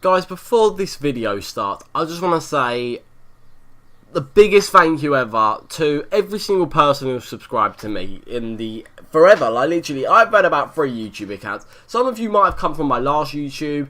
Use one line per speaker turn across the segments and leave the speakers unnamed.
Guys, before this video starts, I just want to say the biggest thank you ever to every single person who's subscribed to me in the forever. Like, literally, I've had about 3 YouTube accounts. Some of you might have come from my last YouTube.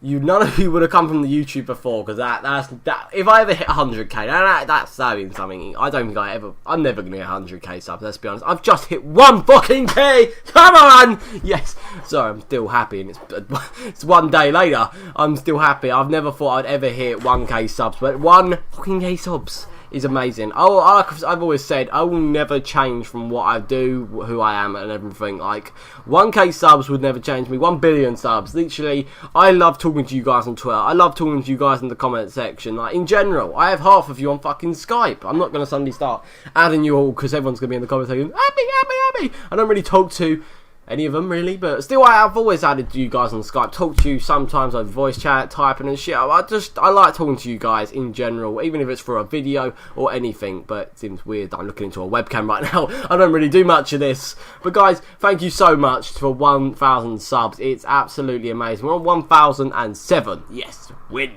None of you would have come from the YouTube before, because that if I ever hit 100k, that's saying something. I don't think I'm never going to get 100k subs, let's be honest. I've just hit 1 fucking K, come on! Yes, sorry, I'm still happy, and it's 1 day later, I'm still happy. I've never thought I'd ever hit 1k subs, but 1 fucking K subs is amazing. I've always said, I will never change from what I do, who I am, and everything. Like, 1k subs would never change me. 1 billion subs. Literally, I love talking to you guys on Twitter. I love talking to you guys in the comment section. Like, in general, I have half of you on fucking Skype. I'm not going to suddenly start adding you all, because everyone's going to be in the comments saying, happy. I don't really talk to any of them really, but still, I've always added you guys on Skype, talk to you sometimes over voice chat, typing and shit. I like talking to you guys in general, even if it's for a video or anything. But it seems weird that I'm looking into a webcam right now. I don't really do much of this, but guys, thank you so much for 1,000 subs. It's absolutely amazing. We're on 1,007. Yes, win.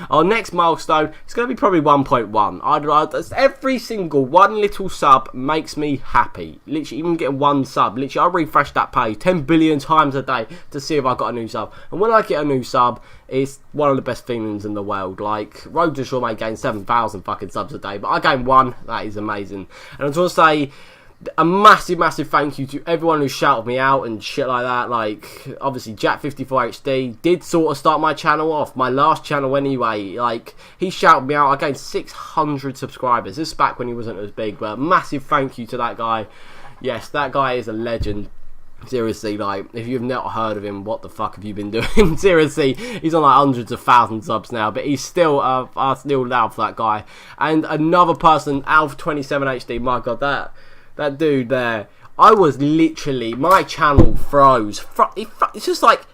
Our next milestone is going to be probably 1.1. Every single one little sub makes me happy. Literally, even getting 1 sub. Literally, I refresh that page 10 billion times a day to see if I got a new sub, and when I get a new sub, it's one of the best feelings in the world. Like, Road to Shore may gain 7,000 fucking subs a day, but I gain 1. That is amazing. And I just want to say a massive thank you to everyone who shouted me out and shit like that. Like, obviously Jack54HD did sort of start my channel off, my last channel anyway. Like, he shouted me out. I gained 600 subscribers. This is back when he wasn't as big, but massive thank you to that guy. Yes, that guy is a legend. Seriously, like, if you've not heard of him, what the fuck have you been doing? Seriously, he's on like hundreds of thousands subs now, but he's still, I still love that guy. And another person, Alf27HD, my god, that dude there, I was literally, my channel froze. It's just like,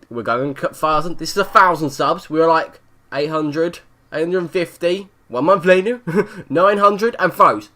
we're going 1,000, this is 1,000 subs, we were like 800, 850, 1 month later, 900, and froze.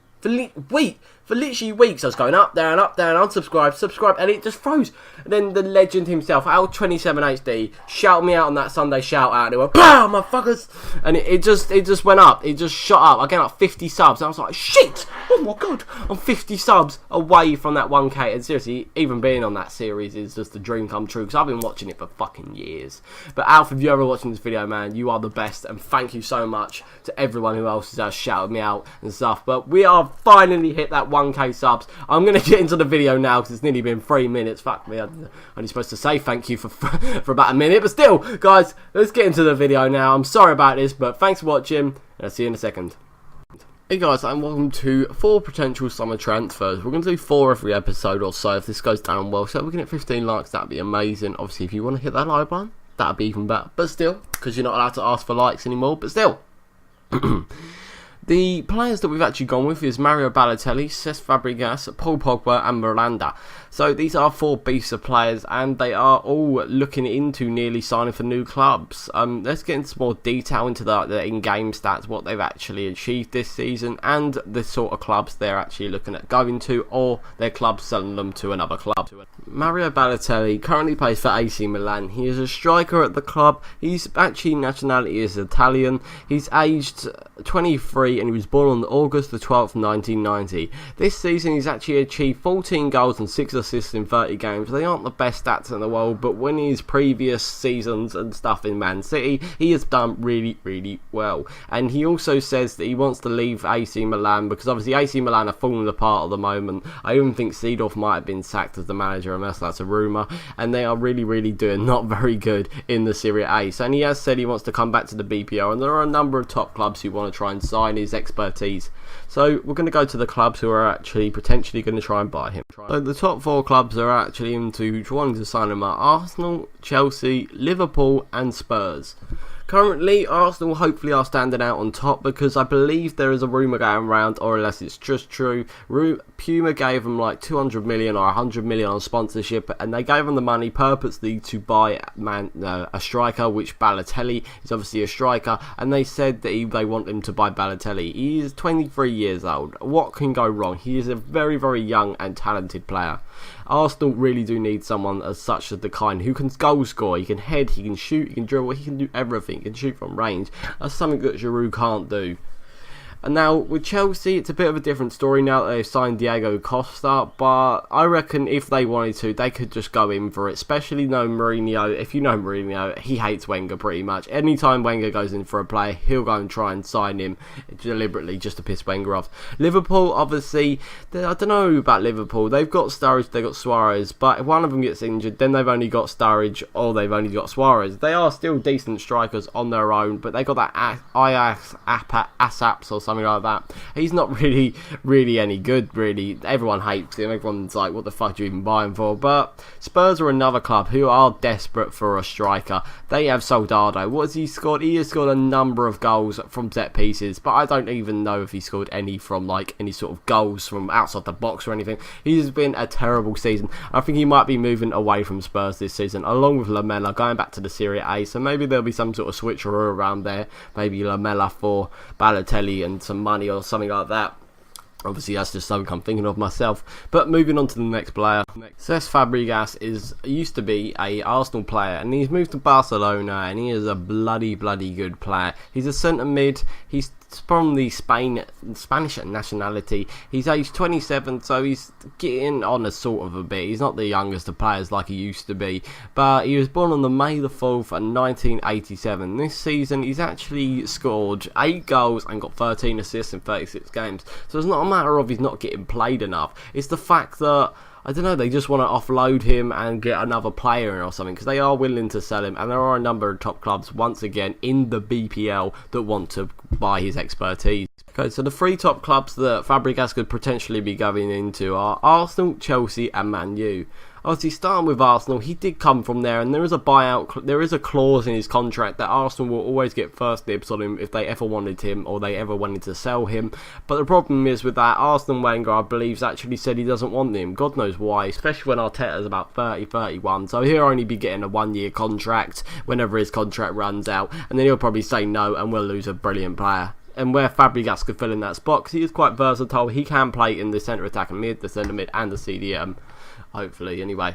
For literally weeks, I was going up, down, unsubscribe, subscribe, and it just froze. And then the legend himself, Al27HD, shouted me out on that Sunday shout out, and it went, BAM, motherfuckers! And it just went up, it just shot up. I gained like 50 subs, and I was like, shit! Oh my god, I'm 50 subs away from that 1k, and seriously, even being on that series is just a dream come true, because I've been watching it for fucking years. But Alf, if you're ever watching this video, man, you are the best, and thank you so much to everyone who else has shouted me out and stuff. But we are finally hit that 1k subs. I'm going to get into the video now because it's nearly been 3 minutes. Fuck me, I'm only supposed to say thank you for about a minute. But still, guys, let's get into the video now. I'm sorry about this, but thanks for watching, and I'll see you in a second. Hey guys, and welcome to 4 potential summer transfers. We're going to do 4 every episode or so if this goes down well. So if we can hit 15 likes, that'd be amazing. Obviously, if you want to hit that like button, that'd be even better. But still, because you're not allowed to ask for likes anymore, but still. The players that we've actually gone with is Mario Balotelli, CESC Fabregas, Pogba and Miranda. So these are 4 beasts of players, and they are all looking into nearly signing for new clubs. Let's get into some more detail into the in-game stats, what they've actually achieved this season, and the sort of clubs they're actually looking at going to, or their clubs selling them to another club. Mario Balotelli currently plays for AC Milan. He is a striker at the club. His actually nationality is Italian. He's aged 23 and he was born on August the 12th, 1990. This season he's actually achieved 14 goals and 6 assists in 30 games. They aren't the best stats in the world, but when his previous seasons and stuff in Man City, he has done really well. And he also says that he wants to leave AC Milan because obviously AC Milan are falling apart at the moment. I even think Seedorf might have been sacked as the manager, unless that's a rumour, and they are really doing not very good in the Serie A. So, and he has said he wants to come back to the BPO, and there are a number of top clubs who want to try and sign his expertise. So we're going to go to the clubs who are actually potentially going to try and buy him. So the top 4 clubs are actually into wanting to sign him are Arsenal, Chelsea, Liverpool and Spurs. Currently, Arsenal hopefully are standing out on top because I believe there is a rumour going around, or unless it's just true, Puma gave them like 200 million or 100 million on sponsorship, and they gave them the money purposely to buy a striker, which Balotelli is obviously a striker, and they said that they want him to buy Balotelli. He is 23 years old. What can go wrong? He is a very young and talented player. Arsenal really do need someone as such of the kind who can goal score. He can head, he can shoot, he can dribble, he can do everything. He can shoot from range. That's something that JOAO can't do. And now, with Chelsea, it's a bit of a different story now that they've signed Diego Costa, but I reckon if they wanted to, they could just go in for it, especially knowing Mourinho. If you know Mourinho, he hates Wenger pretty much. Anytime Wenger goes in for a player, he'll go and try and sign him deliberately just to piss Wenger off. Liverpool, obviously, I don't know about Liverpool. They've got Sturridge, they've got Suarez, but if one of them gets injured, then they've only got Sturridge or they've only got Suarez. They are still decent strikers on their own, but they got that Ajax Asaps or something like that. He's not really any good, really. Everyone hates him. Everyone's like, what the fuck do you even buy him for? But Spurs are another club who are desperate for a striker. They have Soldado. What has he scored? He has scored a number of goals from set pieces, but I don't even know if he scored any from like any sort of goals from outside the box or anything. He's been a terrible season. I think he might be moving away from Spurs this season, along with Lamela, going back to the Serie A. So maybe there'll be some sort of switcheroo around there. Maybe Lamela for Balotelli and some money or something like that. Obviously, that's just something I'm thinking of myself. But moving on to the next player. CESC Fabregas used to be a Arsenal player, and he's moved to Barcelona, and he is a bloody good player. He's a centre mid. He's from the Spanish nationality. He's aged 27, so he's getting on a sort of a bit. He's not the youngest of players like he used to be, but he was born on the May the 4th in 1987. This season, he's actually scored 8 goals and got 13 assists in 36 games. So it's not a matter of he's not getting played enough. It's the fact that, I don't know, they just want to offload him and get another player in or something, because they are willing to sell him, and there are a number of top clubs once again in the BPL that want to buy his expertise. Okay, so the 3 top clubs that Fabregas could potentially be going into are Arsenal, Chelsea and Man U. Obviously, starting with Arsenal, he did come from there, and there is a buyout, there is a clause in his contract that Arsenal will always get first dibs on him if they ever wanted him or they ever wanted to sell him. But the problem is with that, Arsene Wenger, I believe, has actually said he doesn't want him. God knows why, especially when Arteta's about 30, 31. So he'll only be getting a 1-year contract whenever his contract runs out, and then he'll probably say no, and we'll lose a brilliant player. And where Fabregas could fill in that spot, because he is quite versatile, he can play in the centre attack and mid, the centre mid and the CDM. Hopefully, anyway.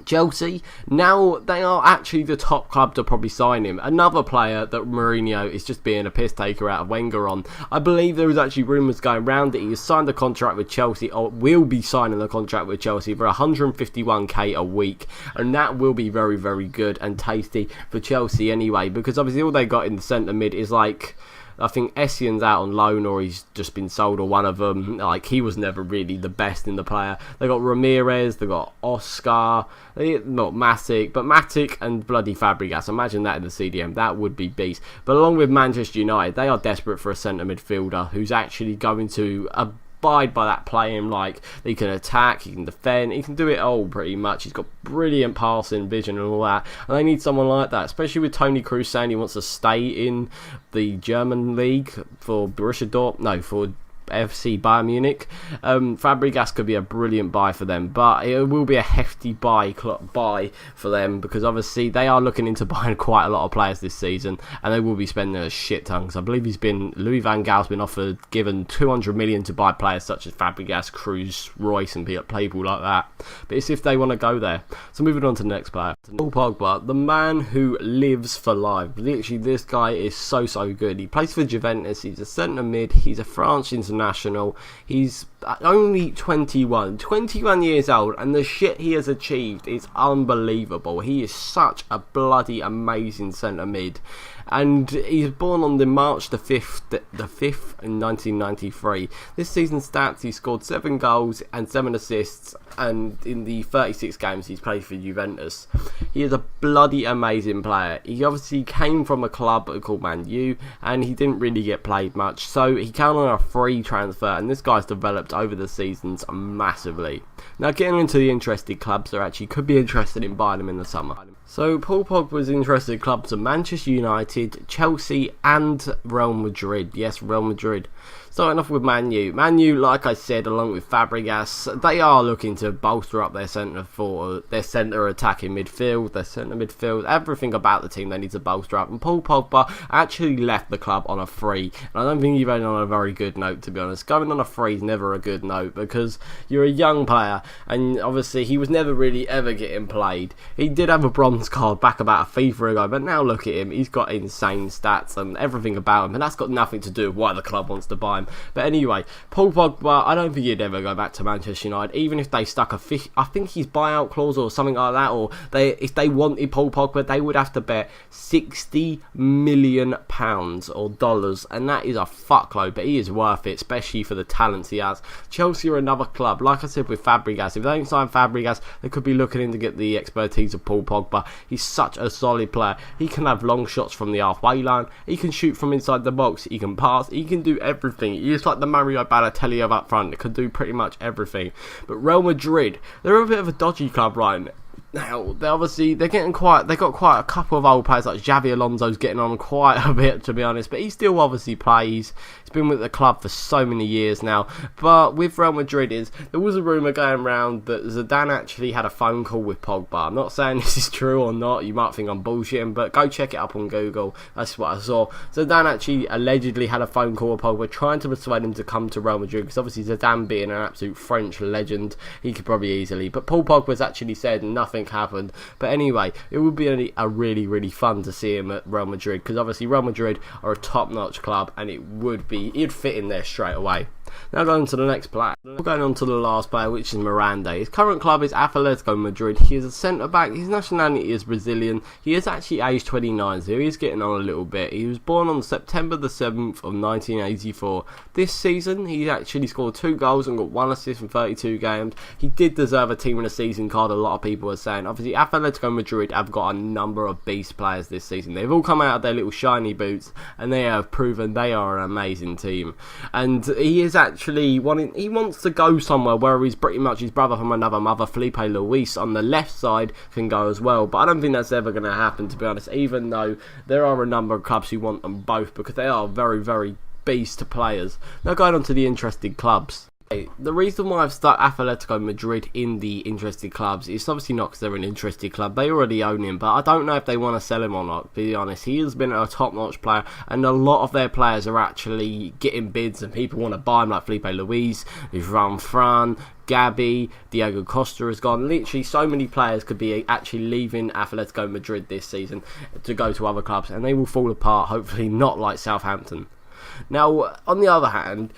Chelsea, now they are actually the top club to probably sign him. Another player that Mourinho is just being a piss taker out of Wenger on. I believe there was actually rumours going around that he has signed a contract with Chelsea, or will be signing a contract with Chelsea for 151k a week, and that will be very good and tasty for Chelsea anyway, because obviously all they got in the centre mid is like, I think Essien's out on loan, or he's just been sold, or one of them. Like, he was never really the best in the player. They got Ramirez, they got Oscar, not Matic, but Matic and bloody Fabregas. Imagine that in the CDM, that would be beast. But along with Manchester United, they are desperate for a centre midfielder who's actually going to abide by that playing, like he can attack, he can defend, he can do it all pretty much. He's got brilliant passing vision and all that, and they need someone like that, especially with Toni Kroos saying he wants to stay in the German league for Borussia Dortmund, no, for FC Bayern Munich. Fabregas could be a brilliant buy for them, but it will be a hefty buy for them, because obviously they are looking into buying quite a lot of players this season, and they will be spending a shit ton. Because I believe Louis van Gaal's been given 200 million to buy players such as Fabregas, Kroos, Royce and people like that. But it's if they want to go there. So moving on to the next player, Paul Pogba, the man who lives for life. Literally, this guy is so good. He plays for Juventus, he's a centre mid, he's a French international. He's only 21 years old, and the shit he has achieved is unbelievable. He is such a bloody amazing centre mid, and he's born on the March the 5th in 1993. This season's stats: he scored 7 goals and 7 assists, and in the 36 games he's played for Juventus. He is a bloody amazing player. He obviously came from a club called Man U, and he didn't really get played much, so he came on a free transfer, and this guy's developed over the seasons massively. Now, getting into the interested clubs that actually could be interested in buying him in the summer. So Paul Pogba's interested clubs are Manchester United, Chelsea and Real Madrid. Yes, Real Madrid. Starting off with Man U. Man U, like I said, along with Fabregas, they are looking to bolster up their centre attacking midfield, their centre midfield, everything about the team they need to bolster up. And Paul Pogba actually left the club on a free, and I don't think he went on a very good note, to be honest. Going on a free is never a good note, because you're a young player player, and obviously he was never really ever getting played. He did have a bronze card back about a FIFA ago, but now look at him, he's got insane stats and everything about him, and that's got nothing to do with why the club wants to buy him. But anyway, Paul Pogba, I don't think he'd ever go back to Manchester United, even if they stuck I think his buyout clause or something like that, or if they wanted Paul Pogba, they would have to bet £60 million or dollars, and that is a fuckload, but he is worth it, especially for the talents he has. Chelsea are another club, like I said with Fabregas. If they don't sign Fabregas, they could be looking in to get the expertise of Paul Pogba. He's such a solid player. He can have long shots from the halfway line, he can shoot from inside the box, he can pass, he can do everything. He's like the Mario Balotelli of up front, that can do pretty much everything. But Real Madrid, they're a bit of a dodgy club right now. They've got quite a couple of old players, like Xavi Alonso's getting on quite a bit, to be honest, but he still obviously plays. He's been with the club for so many years now. But with Real Madrid, there was a rumour going around that Zidane actually had a phone call with Pogba. I'm not saying this is true or not, you might think I'm bullshitting, but go check it up on Google. That's what I saw. Zidane actually allegedly had a phone call with Pogba, trying to persuade him to come to Real Madrid, because obviously Zidane being an absolute French legend, he could probably easily. But Paul Pogba's actually said nothing happened. But anyway, it would be a really fun to see him at Real Madrid, because obviously Real Madrid are a top-notch club, and he'd fit in there straight away. Now going to the next player. We're going on to the last player, which is Miranda. His current club is Atletico Madrid. He is a centre-back. His nationality is Brazilian. He is actually aged 29, so he's getting on a little bit. He was born on September the 7th of 1984. This season, he actually scored 2 goals and got 1 assist in 32 games. He did deserve a Team of the Season card, a lot of people are saying. Obviously, Atletico Madrid have got a number of beast players this season. They've all come out of their little shiny boots, and they have proven they are an amazing team. And he is actually he wants to go somewhere where he's pretty much his brother from another mother, Felipe Luis, on the left side can go as well, but I don't think that's ever going to happen, to be honest, even though there are a number of clubs who want them both, because they are very beast players. Now going on to the interested clubs. The reason why I've stuck Atletico Madrid in the interested clubs is obviously not because they're an interested club. They already own him, but I don't know if they want to sell him or not, to be honest. He has been a top-notch player, and a lot of their players are actually getting bids, and people want to buy him, like Felipe Luis, Fran, Gabi, Diego Costa has gone. Literally, so many players could be actually leaving Atletico Madrid this season to go to other clubs, and they will fall apart, hopefully not like Southampton. Now, on the other hand,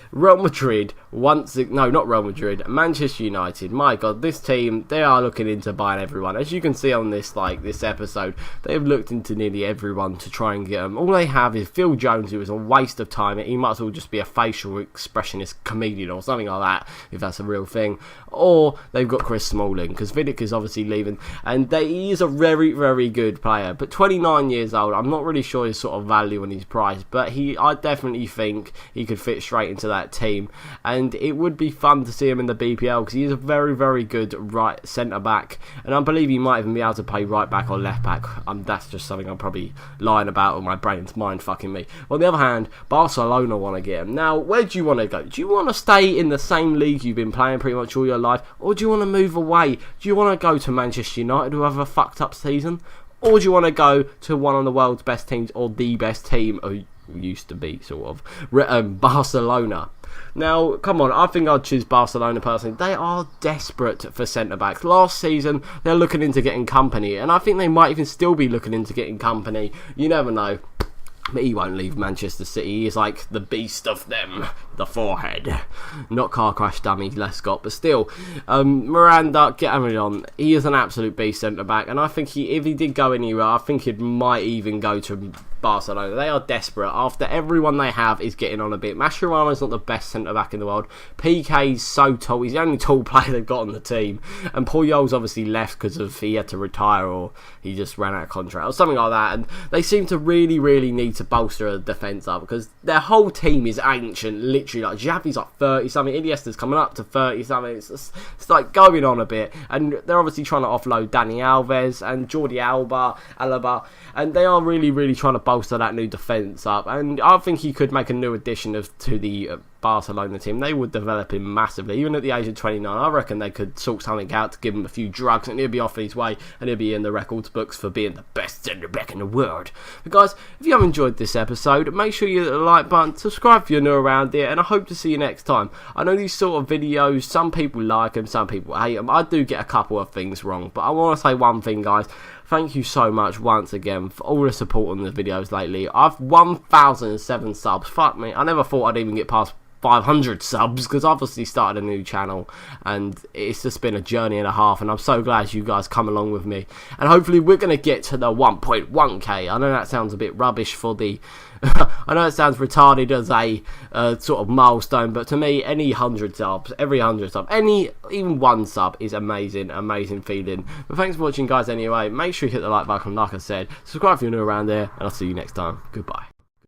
Manchester United, my God, this team, they are looking into buying everyone. As you can see on this episode, they've looked into nearly everyone to try and get them. All they have is Phil Jones, who is a waste of time. He might as well just be a facial expressionist comedian or something like that, if that's a real thing. Or they've got Chris Smalling, because Vidic is obviously leaving, and he is a very good player. But 29 years old, I'm not really sure his sort of value and his price, but I definitely think he could fit straight into that team, and it would be fun to see him in the BPL, because he is a very good right centre back, and I believe he might even be able to play right back or left back. That's just something I'm probably lying about, or my brain's mind fucking me. On the other hand, Barcelona want to get him. Now, where do you want to go? Do you want to stay in the same league you've been playing pretty much all your life, or do you want to move away? Do you want to go to Manchester United, who have a fucked up season, or do you want to go to one of the world's best teams, or the best team, or used to be sort of Barcelona? Now, come on, I think I'd choose Barcelona personally. They are desperate for centre-backs. Last season, they're looking into getting Company, and I think they might even still be looking into getting Company. You never know. But he won't leave Manchester City. He is like the beast of them. The forehead. Not car crash dummy, Lescott, but still. Miranda, get him on. He is an absolute beast centre-back, and I think if he did go anywhere, I think he might even go to Barcelona. They are desperate. After everyone they have is getting on a bit. Mascherano's not the best centre-back in the world. PK's so tall. He's the only tall player they've got on the team. And Puyol's obviously left because he had to retire, or he just ran out of contract, or something like that. And they seem to really need to bolster the defence up, because their whole team is ancient, literally. Like Xavi's like 30-something, Iniesta's coming up to 30-something. It's like going on a bit. And they're obviously trying to offload Dani Alves and Jordi Alba, and they are really trying to bolster that new defence up, and I think he could make a new addition to the Barcelona team, they would develop him massively. Even at the age of 29, I reckon they could sort something out to give him a few drugs and he'll be off his way and he'll be in the records books for being the best centre-back in the world. But guys, if you have enjoyed this episode, make sure you hit the like button, subscribe if you're new around here, and I hope to see you next time. I know these sort of videos, some people like them, some people hate them. I do get a couple of things wrong, but I want to say one thing, guys. Thank you so much once again for all the support on the videos lately. I've 1,007 subs. Fuck me, I never thought I'd even get past 500 subs, because I've obviously started a new channel and it's just been a journey and a half, and I'm so glad you guys come along with me, and hopefully we're going to get to the 1.1k. I know that sounds a bit rubbish for the I know it sounds retarded as a sort of milestone, but to me, any 100 subs, every 100 subs, even one sub is amazing feeling. But thanks for watching, guys. Anyway, make sure you hit the like button, like I said, subscribe if you're new around there, and I'll see you next time. Goodbye.